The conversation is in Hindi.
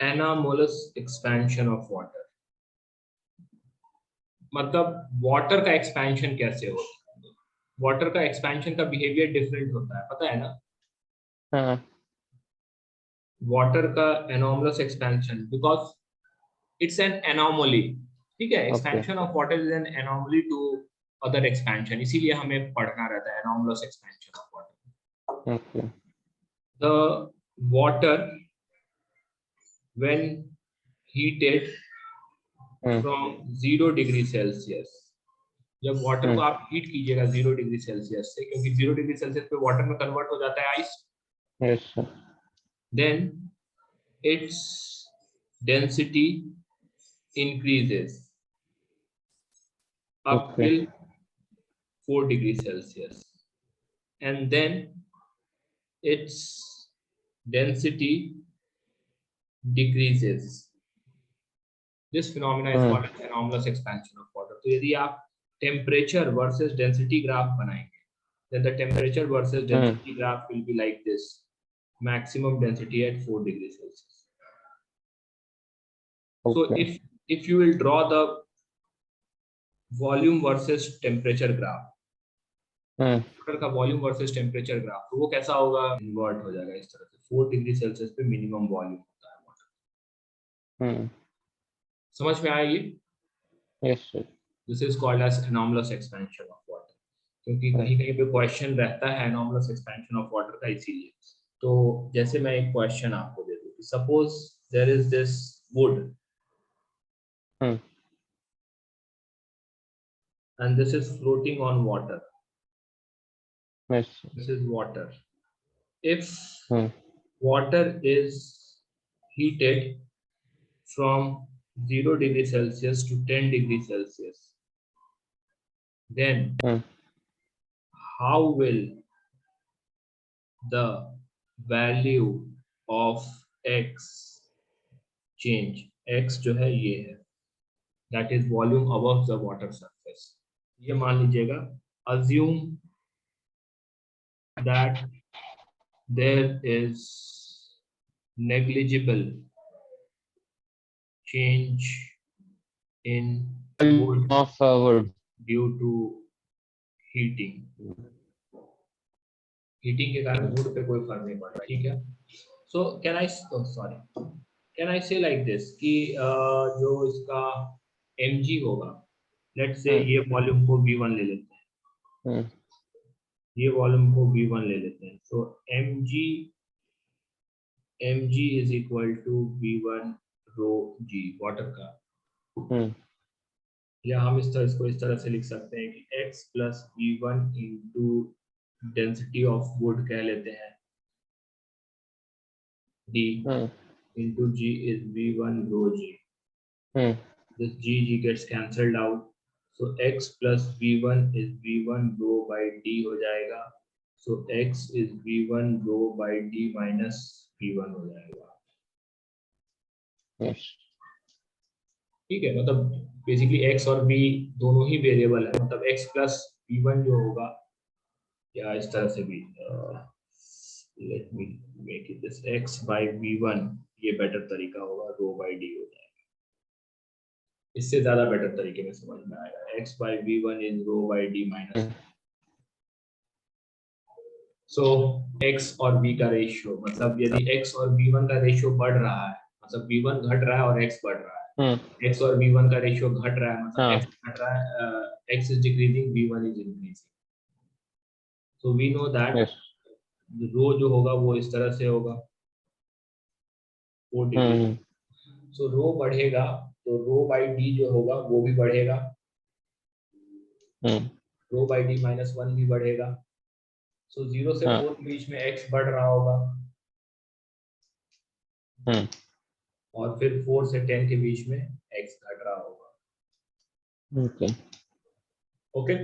Anomalous expansion of water, मतलब वाटर का एक्सपेंशन कैसे होता है? वाटर का एक्सपेंशन का बिहेवियर डिफरेंट होता है, पता है ना? हाँ वाटर का anomalous expansion because it's an anomaly, ठीक है? Okay expansion of water is an anomaly to other expansion, इसीलिए हमें पढ़ना रहता है anomalous expansion of water. Okay the water when heated from 0 degree Celsius, जब वाटर को आप हीट कीजिएगा 0 डिग्री सेल्सियस से, क्योंकि 0 डिग्री सेल्सियस पे वाटर में कन्वर्ट हो जाता है ice, yes sir then its density increases up okay till 4 degree Celsius, and then its density decreases. This phenomena is called as anomalous expansion of water. तो यदि आप temperature versus density graph बनाएंगे, then the temperature versus density graph will be like this: maximum density at 4 degrees Celsius. So if you will draw the volume versus temperature graph, water का वॉल्यूम वर्सेस टेम्परेचर ग्राफ, तो वो कैसा होगा? इन्वर्ट हो जाएगा इस तरह से. 4 डिग्री सेल्सियस पे मिनिमम वॉल्यूम होता है वाटर. समझ में आया ये? Yes sir this is called as anomalous expansion of water, क्योंकि कहीं कहीं पे क्वेश्चन रहता है एनॉमलस एक्सपेंशन ऑफ वाटर का, इसीलिए. तो जैसे मैं एक क्वेश्चन आपको दे दूं, suppose there is this wood and this is floating on water. Yes This is water. If water is heated from 0 degree Celsius to 10 degree Celsius, then how will the value of x change? x जो है ये है, that is volume above the water surface. ये मान लीजिएगा, assume that there is negligible change in wood of wood due to heating. Heating के कारण वुड पे कोई फर्क नहीं पड़ रहा, ठीक है? सो कैन आई से लाइक दिस कि जो इसका mg होगा, लेट्स से ये वॉल्यूम को v1 ले लेते हैं, ये वॉल्यूम को v1 ले लेते हैं. So mg is equal to v1 rho g water का. या हम इसको इस तरह से लिख सकते हैं कि x plus v1 into density of would कह लेते हैं d into g is v1 rho g. This g gets cancelled out, so x plus v1 is v1 rho by d हो जाएगा. So x is v1 rho by d minus v1 हो जाएगा. ठीक है, मतलब बेसिकली x और v दोनों ही वेरिएबल है, मतलब x प्लस v1 जो होगा, या इस तरह से भी let me make it this x by v1, ये बेटर तरीका होगा, रो by d हो जाएगा. इससे ज्यादा बेटर तरीके में समझ में आएगा. x by v1 is rho by d minus. So x और v का रेशियो, मतलब यदि x और v1 का रेशियो बढ़ रहा है, मतलब v1 घट रहा है और x बढ़ रहा है, x और v1 का रेशियो घट रहा है, मतलब x घट रहा है, x is decreasing, v1 is increasing. So we know that रो जो होगा वो इस तरह से होगा 4 डिग्री. सो रो बढ़ेगा तो रो बाई डी जो होगा वो भी बढ़ेगा, रो बाई डी माइनस 1 भी बढ़ेगा. सो 0 से 4 के बीच में x बढ़ रहा होगा, और फिर 4 से 10 के बीच में x घट रहा होगा. ओके.